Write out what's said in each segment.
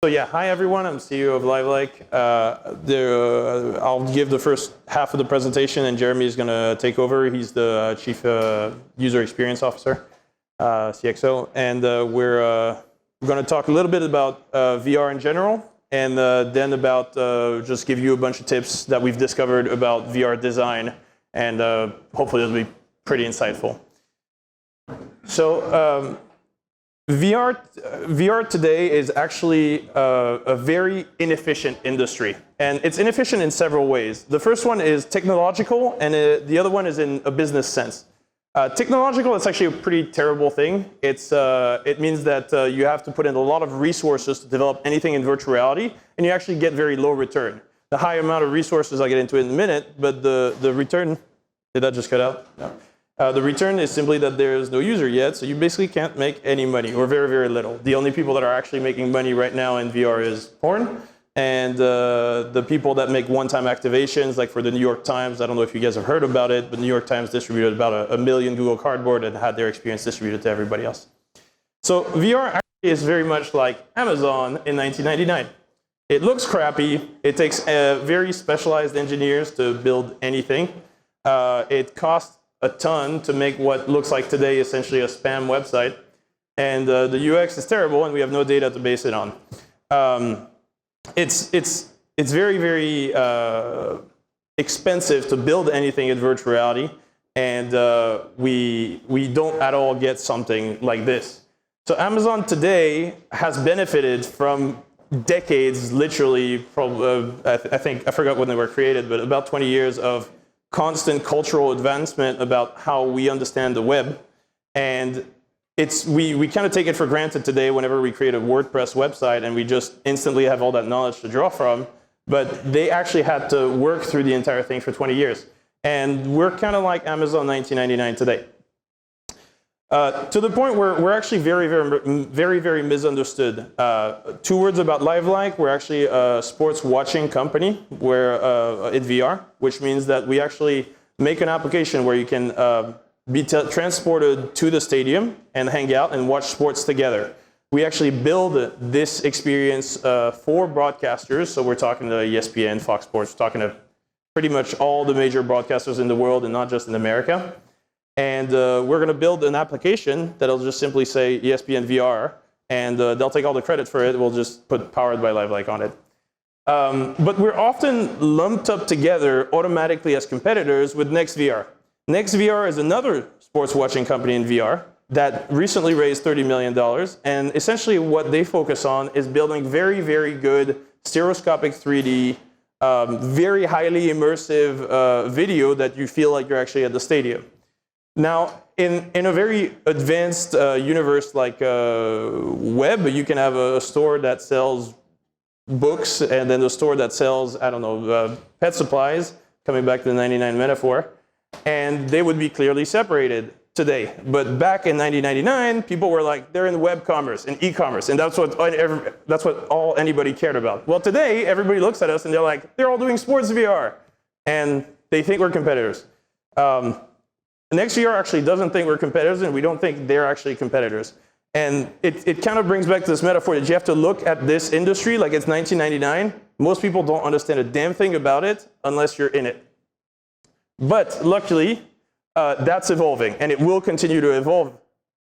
So yeah, hi everyone, I'm CEO of LiveLike. I'll give the first half of the presentation and Jeremy is going to take over. He's the Chief User Experience Officer, CXO. And we're going to talk a little bit about VR in general and then about just give you a bunch of tips that we've discovered about VR design, and hopefully it'll be pretty insightful. So VR today is actually a very inefficient industry, and it's inefficient in several ways. The first one is technological, and the other one is in a business sense. Technological, it's actually a pretty terrible thing. It means that you have to put in a lot of resources to develop anything in virtual reality, and you actually get very low return. The high amount of resources, I'll get into it in a minute, but the return, did that just cut out? No. The return is simply that there is no user yet, so you basically can't make any money, or very, very little. The only people that are actually making money right now in VR is porn, and the people that make one-time activations, like for the New York Times, I don't know if you guys have heard about it, but New York Times distributed about a million Google Cardboard and had their experience distributed to everybody else. So VR actually is very much like Amazon in 1999. It looks crappy. It takes very specialized engineers to build anything. It costs a ton to make what looks like today essentially a spam website, and the UX is terrible, and we have no data to base it on. It's very, very expensive to build anything in virtual reality, and we don't at all get something like this. So Amazon today has benefited from decades, literally, I forgot when they were created, but about 20 years of constant cultural advancement about how we understand the web. And we kind of take it for granted today whenever we create a WordPress website and we just instantly have all that knowledge to draw from. But they actually had to work through the entire thing for 20 years. And we're kind of like Amazon 1999 today. To the point where we're actually very, very, very misunderstood. 2 words about LiveLike. We're actually a sports watching company. We're in VR, which means that we actually make an application where you can be transported to the stadium and hang out and watch sports together. We actually build this experience for broadcasters. So we're talking to ESPN, Fox Sports, we're talking to pretty much all the major broadcasters in the world and not just in America. And we're going to build an application that'll just simply say ESPN VR, and they'll take all the credit for it. We'll just put powered by LiveLike on it. But we're often lumped up together automatically as competitors with NextVR. NextVR is another sports watching company in VR that recently raised $30 million. And essentially what they focus on is building very, very good stereoscopic 3D, very highly immersive video that you feel like you're actually at the stadium. Now, in a very advanced universe like web, you can have a store that sells books and then a store that sells, I don't know, pet supplies, coming back to the 99 metaphor, and they would be clearly separated today. But back in 1999, people were like, they're in web commerce, in e-commerce, and that's what all anybody cared about. Well, today, everybody looks at us and they're like, they're all doing sports VR, and they think we're competitors. NextVR actually doesn't think we're competitors, and we don't think they're actually competitors. And it kind of brings back to this metaphor that you have to look at this industry like it's 1999. Most people don't understand a damn thing about it unless you're in it. But luckily, that's evolving, and it will continue to evolve.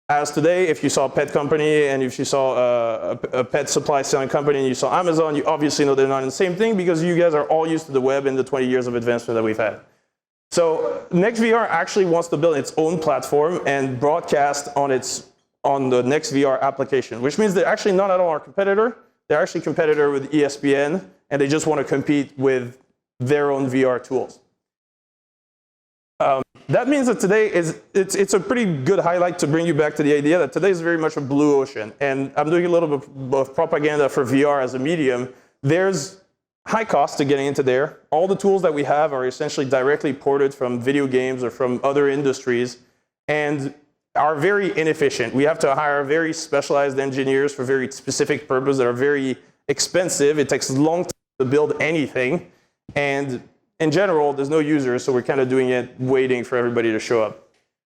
As today, if you saw a pet company and if you saw a pet supply selling company and you saw Amazon, you obviously know they're not in the same thing because you guys are all used to the web and the 20 years of advancement that we've had. So NextVR actually wants to build its own platform and broadcast on the NextVR application, which means they're actually not at all our competitor. They're actually a competitor with ESPN, and they just want to compete with their own VR tools. That means that today it's a pretty good highlight to bring you back to the idea that today is very much a blue ocean. And I'm doing a little bit of propaganda for VR as a medium. There's high cost to getting into there. All the tools that we have are essentially directly ported from video games or from other industries and are very inefficient. We have to hire very specialized engineers for very specific purposes that are very expensive. It takes a long time to build anything. And in general, there's no users, so we're kind of doing it waiting for everybody to show up.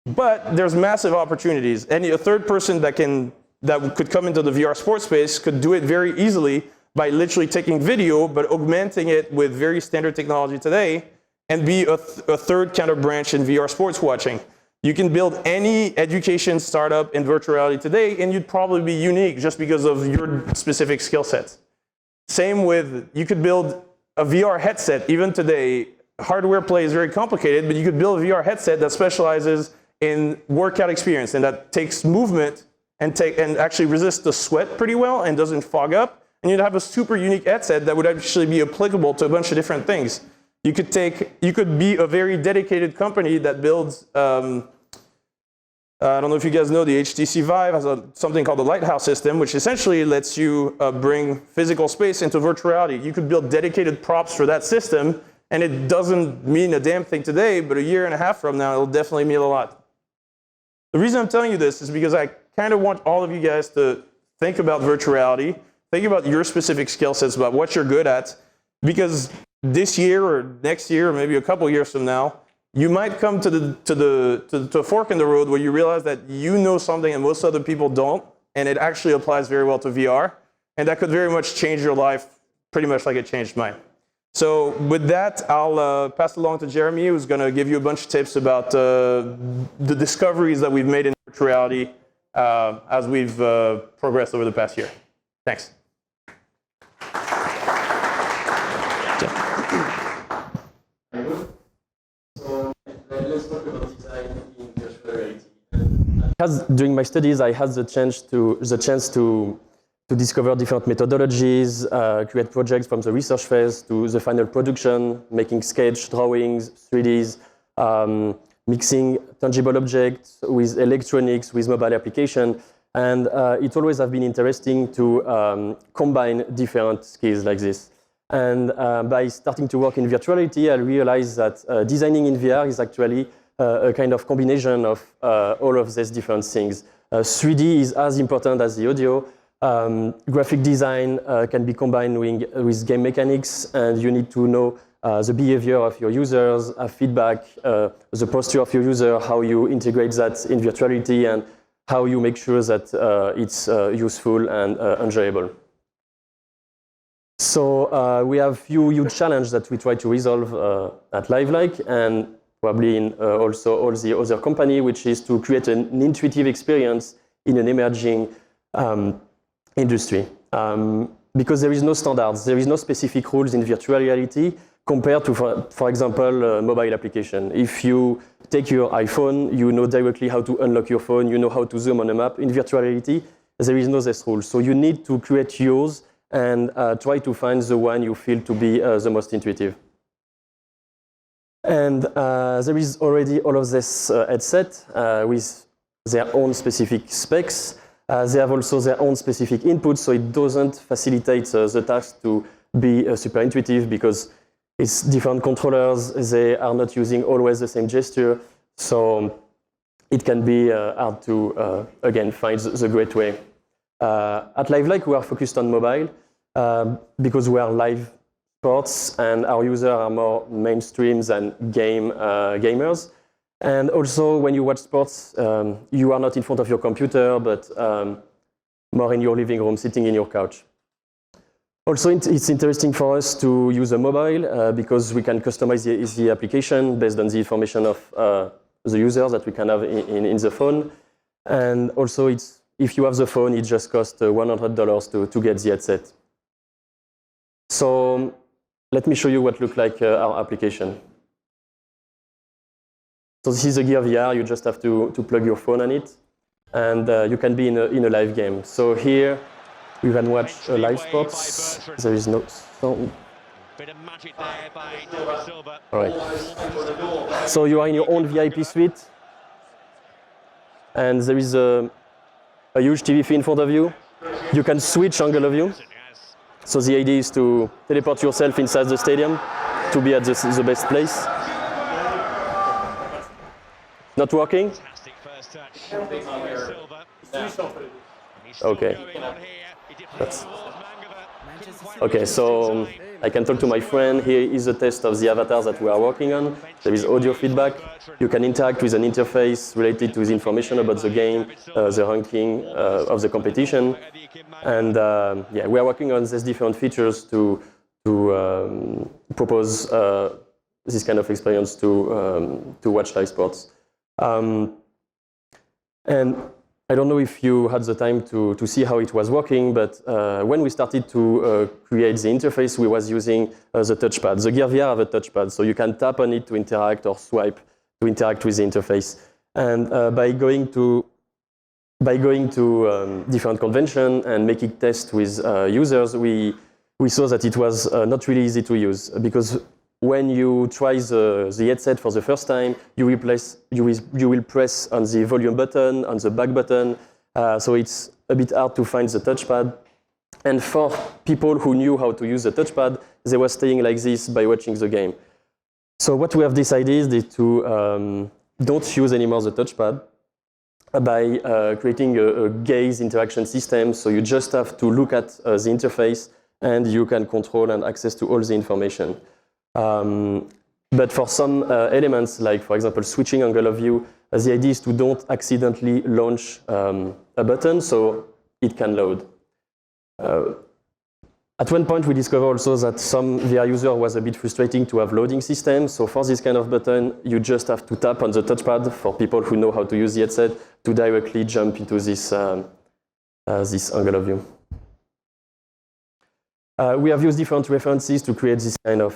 But there's massive opportunities. A third person that can that could come into the VR sports space could do it very easily by literally taking video, but augmenting it with very standard technology today, and be a third kind of branch in VR sports watching. You can build any education startup in virtual reality today, and you'd probably be unique just because of your specific skill sets. Same with, you could build a VR headset. Even today, hardware play is very complicated, but you could build a VR headset that specializes in workout experience and that takes movement and actually resists the sweat pretty well and doesn't fog up. And you'd have a super unique headset that would actually be applicable to a bunch of different things. You could be a very dedicated company that builds, I don't know if you guys know, the HTC Vive has something called the Lighthouse system, which essentially lets you bring physical space into virtual reality. You could build dedicated props for that system, and it doesn't mean a damn thing today, but a year and a half from now, it'll definitely mean a lot. The reason I'm telling you this is because I kind of want all of you guys to think about virtual reality, think about your specific skill sets, about what you're good at, because this year or next year or maybe a couple years from now, you might come to a fork in the road where you realize that you know something and most other people don't, and it actually applies very well to VR, and that could very much change your life pretty much like it changed mine. So with that, I'll pass it along to Jeremy, who's going to give you a bunch of tips about the discoveries that we've made in virtual reality as we've progressed over the past year. Thanks. Let's talk about design in virtual reality. During my studies, I had the chance to discover different methodologies, create projects from the research phase to the final production, making sketch, drawings, 3Ds, mixing tangible objects with electronics, with mobile application. And it always has been interesting to combine different skills like this. And by starting to work in virtual reality, I realized that designing in VR is actually a kind of combination of all of these different things. 3D is as important as the audio. Graphic design can be combined with game mechanics, and you need to know the behavior of your users, feedback, the posture of your user, how you integrate that in virtual reality, and how you make sure that it's useful and enjoyable. So we have a few huge challenges that we try to resolve at LiveLike, and probably in also all the other company, which is to create an intuitive experience in an emerging industry. Because there is no standards, there is no specific rules in virtual reality compared to, for example, mobile application. If you take your iPhone, you know directly how to unlock your phone, you know how to zoom on a map. In virtual reality, there is no such rule. So you need to create yours and try to find the one you feel to be the most intuitive. And there is already all of this headset with their own specific specs. They have also their own specific inputs, so it doesn't facilitate the task to be super intuitive because it's different controllers. They are not using always the same gesture, so it can be hard to, again, find the great way. At LiveLike, we are focused on mobile because we are live sports and our users are more mainstream than gamers. And also, when you watch sports, you are not in front of your computer, but more in your living room, sitting in your couch. Also, it's interesting for us to use a mobile because we can customize the application based on the information of the users that we can have in the phone. And also, if you have the phone, it just costs $100 to get the headset. So let me show you what looks like our application. So this is a Gear VR. You just have to plug your phone on it, and you can be in a live game. So here you can watch live sports. There is no sound. All right. So you are in your own VIP suite, and there is a huge TV in front of you. You can switch angle of view. So the idea is to teleport yourself inside the stadium to be at the best place. Not working? Okay. Okay, so I can talk to my friend. Here is a test of the avatar that we are working on. There is audio feedback. You can interact with an interface related to the information about the game, the ranking of the competition. And yeah, we are working on these different features to propose this kind of experience to watch live sports. And I don't know if you had the time to see how it was working, but when we started to create the interface, we was using the touchpad. The Gear VR have a touchpad, so you can tap on it to interact or swipe to interact with the interface. And by going to different conventions and making tests with users, we saw that it was not really easy to use, because when you try the headset for the first time, you will press on the volume button, on the back button, so it's a bit hard to find the touchpad. And for people who knew how to use the touchpad, they were staying like this by watching the game. So what we have decided is to don't use anymore the touchpad by creating a gaze interaction system. So you just have to look at the interface and you can control and access to all the information. But for some elements, like for example switching angle of view, the idea is to don't accidentally launch a button so it can load. At one point we discovered also that some VR user was a bit frustrating to have loading systems. So for this kind of button, you just have to tap on the touchpad for people who know how to use the headset to directly jump into this angle of view. We have used different references to create this kind of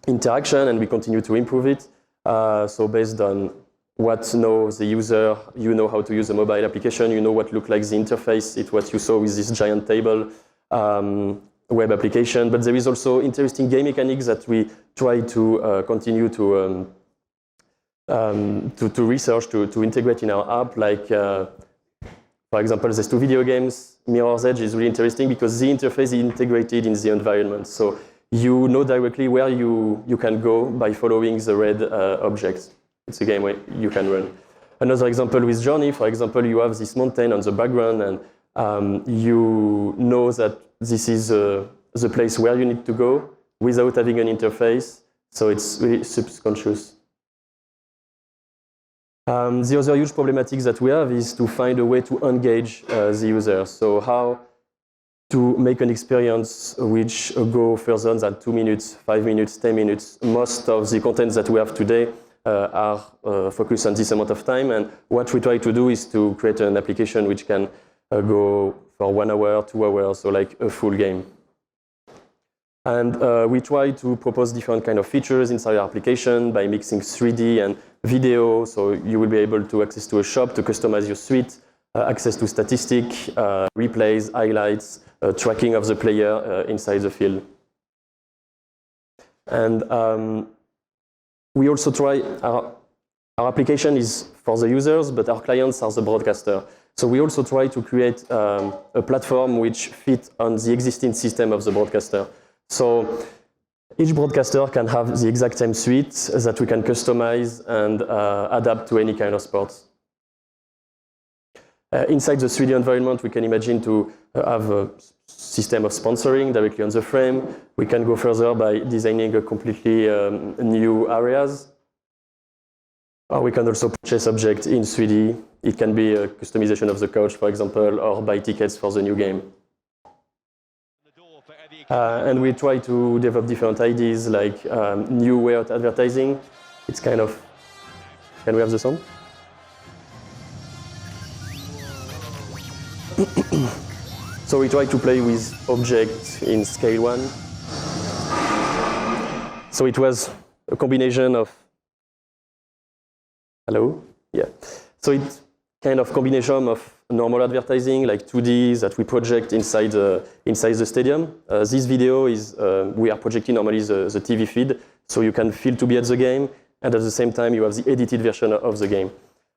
interaction, and we continue to improve it. So based on what knows the user, you know how to use a mobile application, you know what looks like the interface, it's what you saw with this giant table web application. But there is also interesting game mechanics that we try to continue to research, to integrate in our app, like for example, there's two video games. Mirror's Edge is really interesting because the interface is integrated in the environment. So you know directly where you can go by following the red objects. It's a game where you can run. Another example with Journey, for example, you have this mountain on the background and you know that this is the place where you need to go without having an interface. So it's really subconscious. The other huge problematic that we have is to find a way to engage the user. So how to make an experience which go further than 2 minutes, 5 minutes, 10 minutes. Most of the content that we have today are focused on this amount of time. And what we try to do is to create an application which can go for 1 hour, 2 hours, so like a full game. And we try to propose different kind of features inside our application by mixing 3D and video. So you will be able to access to a shop to customize your suite, access to statistics, replays, highlights, tracking of the player inside the field. And we also try, our application is for the users, but our clients are the broadcaster. So we also try to create a platform which fits on the existing system of the broadcaster. So each broadcaster can have the exact same suite that we can customize and adapt to any kind of sports. Inside the 3D environment, we can imagine to have a system of sponsoring directly on the frame. We can go further by designing a completely new areas. Or we can also purchase objects in 3D. It can be a customization of the couch, for example, or buy tickets for the new game. And we try to develop different ideas, like new way of advertising. It's kind of, can we have the sound? So we try to play with objects in scale 1. So it was a combination of, hello? Yeah. So it's kind of combination of normal advertising, like 2D that we project inside the stadium. This video is, we are projecting normally the TV feed, so you can feel to be at the game, and at the same time you have the edited version of the game.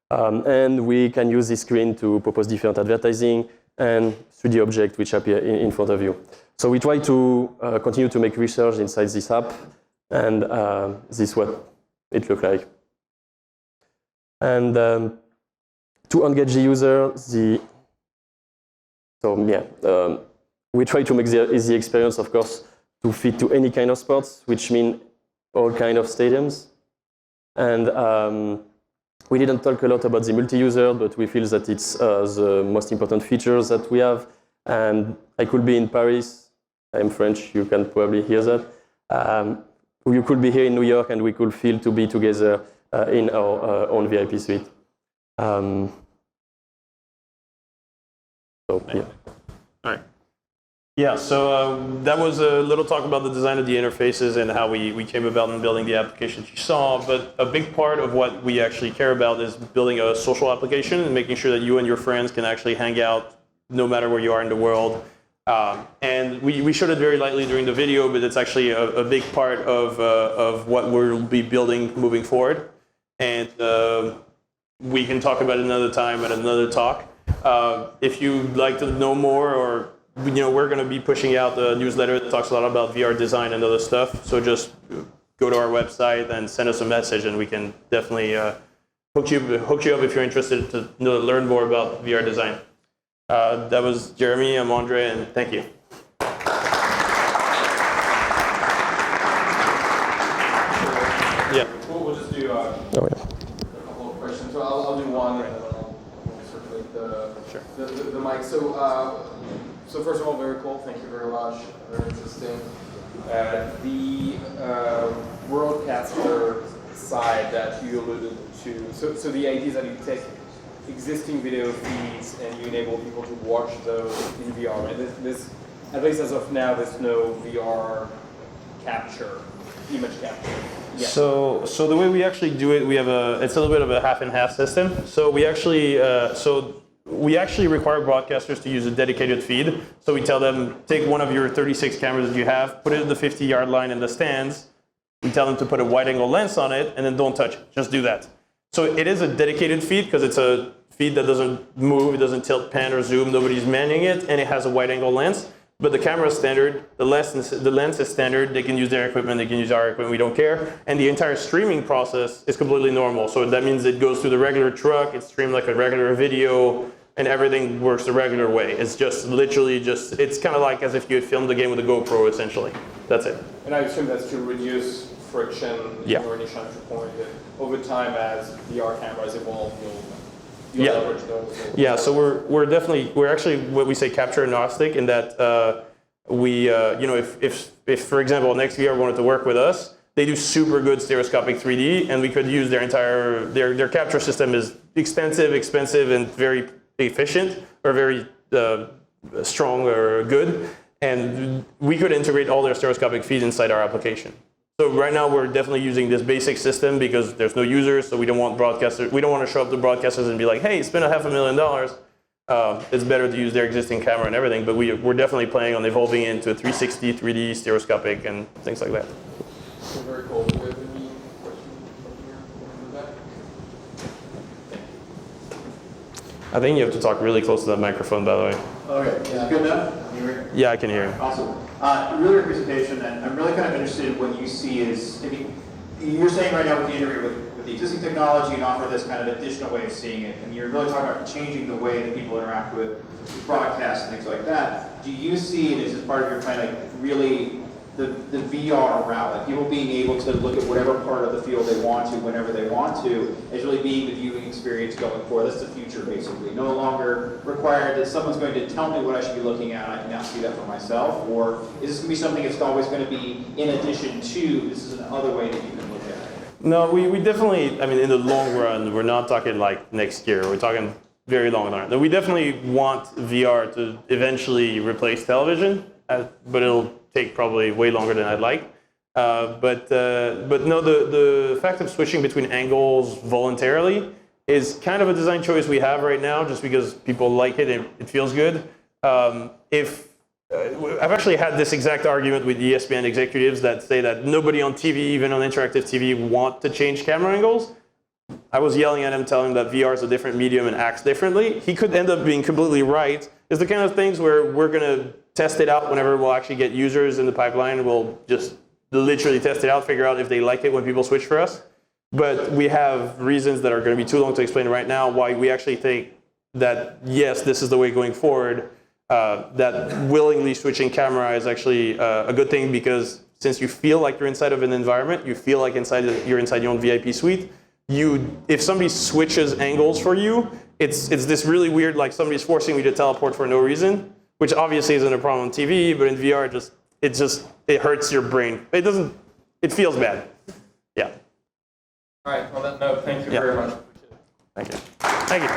And we can use this screen to propose different advertising and 3D objects which appear in front of you. So we try to continue to make research inside this app, and this is what it looks like. And to engage the user, we try to make the experience, of course, to fit to any kind of sports, which mean all kind of stadiums. And we didn't talk a lot about the multi-user, but we feel that it's the most important features that we have. And I could be in Paris. I'm French. You can probably hear that. You could be here in New York, and we could feel to be together in our own VIP suite. So yeah. All right. Yeah, so that was a little talk about the design of the interfaces and how we came about in building the applications you saw. But a big part of what we actually care about is building a social application and making sure that you and your friends can actually hang out no matter where you are in the world. And we showed it very lightly during the video, but it's actually a big part of what we'll be building moving forward. And we can talk about it another time at another talk. If you'd like to know more, or we're going to be pushing out a newsletter that talks a lot about VR design and other stuff. So just go to our website and send us a message, and we can definitely hook you up if you're interested to learn more about VR design. That was Jeremy. I'm Andre, and thank you. Yeah. We'll just do a couple of questions. So I'll do one, and then I'll circulate the mic. So first of all, very cool. Thank you very much. Very interesting. The broadcaster side that you alluded to. So the idea is that you take existing video feeds and you enable people to watch those in VR. And this, at least as of now, there's no VR capture, image capture. Yeah. So the way we actually do it, it's a little bit of a half and half system. So we actually require broadcasters to use a dedicated feed. So we tell them, take one of your 36 cameras that you have, put it in the 50-yard line in the stands. We tell them to put a wide-angle lens on it, and then don't touch it. Just do that. So it is a dedicated feed because it's a feed that doesn't move, it doesn't tilt, pan, or zoom. Nobody's manning it, and it has a wide-angle lens. But the camera is standard, the lens is standard. They can use their equipment, they can use our equipment. We don't care. And the entire streaming process is completely normal. So that means it goes through the regular truck. It's streamed like a regular video, and everything works the regular way. It's just literally it's kind of like as if you had filmed the game with a GoPro, essentially. That's it. And I assume that's to reduce friction in your initial entry point. Over time, as VR cameras evolve, you'll leverage those. Yeah, so we're actually what we say capture agnostic in that if for example NextVR wanted to work with us, they do super good stereoscopic 3D, and we could use their entire their capture system is expensive, and very efficient, or very strong or good, and we could integrate all their stereoscopic feeds inside our application. So right now we're definitely using this basic system because there's no users, so we don't want broadcasters. We don't want to show up to broadcasters and be like, "Hey, spend $500,000." It's better to use their existing camera and everything, but we're definitely planning on evolving into a 360, 3D, stereoscopic, and things like that. Very cool. Do you have any questions from here? From the back? I think you have to talk really close to that microphone, by the way. Okay, is it good enough? Can you hear me? Yeah, I can hear you. Awesome. Really great presentation, and I'm really kind of interested in what you see is, you're saying right now with the integrate with the existing technology and offer this kind of additional way of seeing it, and you're really talking about changing the way that people interact with broadcasts and things like that. Do you see it as part of your plan, like really the VR route, like people being able to look at whatever part of the field they want to, whenever they want to, as really being the viewing experience going forward? That's the future, basically. No longer required that someone's going to tell me what I should be looking at, I can now see that for myself, or is this going to be something that's always going to be in addition to, this is another way that you can look at it? No, we definitely, in the long run, we're not talking like next year, we're talking very long run. We definitely want VR to eventually replace television, but it'll take probably way longer than I'd like. But no, the fact of switching between angles voluntarily is kind of a design choice we have right now, just because people like it and it feels good. I've actually had this exact argument with ESPN executives that say that nobody on TV, even on interactive TV, want to change camera angles. I was yelling at him, telling him that VR is a different medium and acts differently. He could end up being completely right. It's the kind of things where we're going to test it out whenever we'll actually get users in the pipeline. We'll just literally test it out, figure out if they like it when people switch for us. But we have reasons that are going to be too long to explain right now why we actually think that, yes, this is the way going forward. that willingly switching camera is actually a good thing, because since you feel like you're inside of an environment, you feel like you're inside your own VIP suite. If somebody switches angles for you, it's this really weird, like somebody's forcing you to teleport for no reason, which obviously isn't a problem on TV, but in VR, it hurts your brain. It feels bad. Yeah. All right, on that note, thank you very much. Thank you. Thank you.